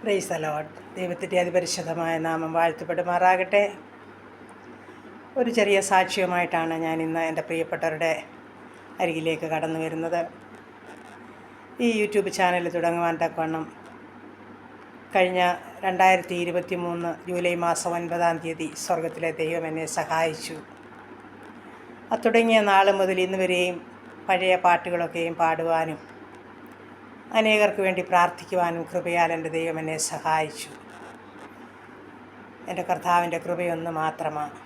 Praise the Lord. ദൈവത്തിൻ്റെ അതിപരിശുദ്ധമായ നാമം വാഴ്ത്തപ്പെടുമാറാകട്ടെ. ഒരു ചെറിയ സാക്ഷ്യവുമായിട്ടാണ് ഞാൻ ഇന്ന് എൻ്റെ പ്രിയപ്പെട്ടവരുടെ അരികിലേക്ക് കടന്നു വരുന്നത്. ഈ യൂട്യൂബ് ചാനൽ തുടങ്ങുവാൻ തക്കവണ്ണം കഴിഞ്ഞ 2023 ജൂലൈ മാസം 9-ാം തീയതി സ്വർഗത്തിലെ ദൈവം എന്നെ സഹായിച്ചു. തുടങ്ങിയ നാൾ മുതൽ ഇന്ന് വരെയും പഴയ പാട്ടുകളൊക്കെയും പാടുവാനും അനേകർക്ക് വേണ്ടി പ്രാർത്ഥിക്കുവാനും കൃപയാൽ എൻ്റെ ദൈവം എന്നെ സഹായിച്ചു. എൻ്റെ കർത്താവിൻ്റെ കൃപയൊന്ന് മാത്രമാണ്.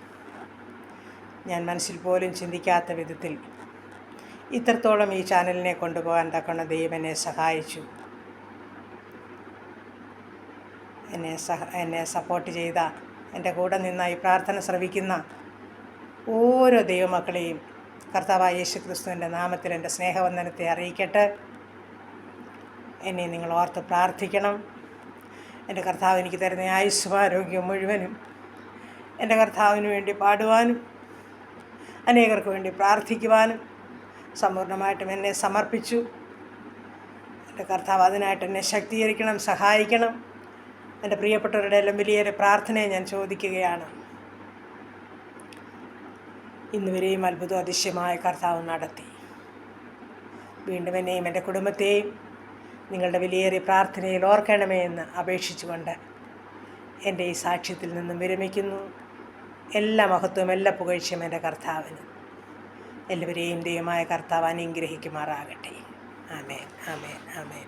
ഞാൻ മനസ്സിൽ പോലും ചിന്തിക്കാത്ത വിധത്തിൽ ഇത്രത്തോളം ഈ ചാനലിനെ കൊണ്ടുപോകാൻ തക്കവണ്ണം ദൈവം എന്നെ സഹായിച്ചു. എന്നെ സപ്പോർട്ട് ചെയ്ത, എൻ്റെ കൂടെ നിന്ന് ഈ പ്രാർത്ഥന ശ്രവിക്കുന്ന ഓരോ ദൈവമക്കളെയും കർത്താവായ യേശു ക്രിസ്തുവിൻ്റെ നാമത്തിൽ എൻ്റെ സ്നേഹവന്ദനത്തെ അറിയിക്കട്ടെ. എന്നെ നിങ്ങൾ ഓർത്ത് പ്രാർത്ഥിക്കണം. എൻ്റെ കർത്താവ് എനിക്ക് തരുന്ന ആയുസ്സും മുഴുവനും എൻ്റെ കർത്താവിന് വേണ്ടി പാടുവാനും അനേകർക്ക് വേണ്ടി പ്രാർത്ഥിക്കുവാനും സമ്പൂർണ്ണമായിട്ടും എന്നെ സമർപ്പിച്ചു. എൻ്റെ കർത്താവ് അതിനായിട്ട് എന്നെ ശക്തീകരിക്കണം, സഹായിക്കണം. എൻ്റെ പ്രിയപ്പെട്ടവരുടെ എല്ലാം വലിയൊരു പ്രാർത്ഥനയെ ഞാൻ ചോദിക്കുകയാണ്. ഇന്നുവരെയും അത്ഭുതം അതിശയമായ കർത്താവ് നടത്തി. വീണ്ടും എന്നെയും എൻ്റെ കുടുംബത്തെയും നിങ്ങളുടെ വിലയേറിയ പ്രാർത്ഥനയിൽ ഓർക്കണമേ എന്ന് അപേക്ഷിച്ചുകൊണ്ട് എൻ്റെ ഈ സാക്ഷ്യത്തിൽ നിന്നും വിരമിക്കുന്നു. എല്ലാ മഹത്വവും എല്ലാ പുകഴ്ചയും എൻ്റെ കർത്താവിന്. എല്ലാവരെയും ദൈവമായ കർത്താവ് അനുഗ്രഹിക്കുമാറാകട്ടെ. ആമേൻ, ആമേൻ, ആമേൻ.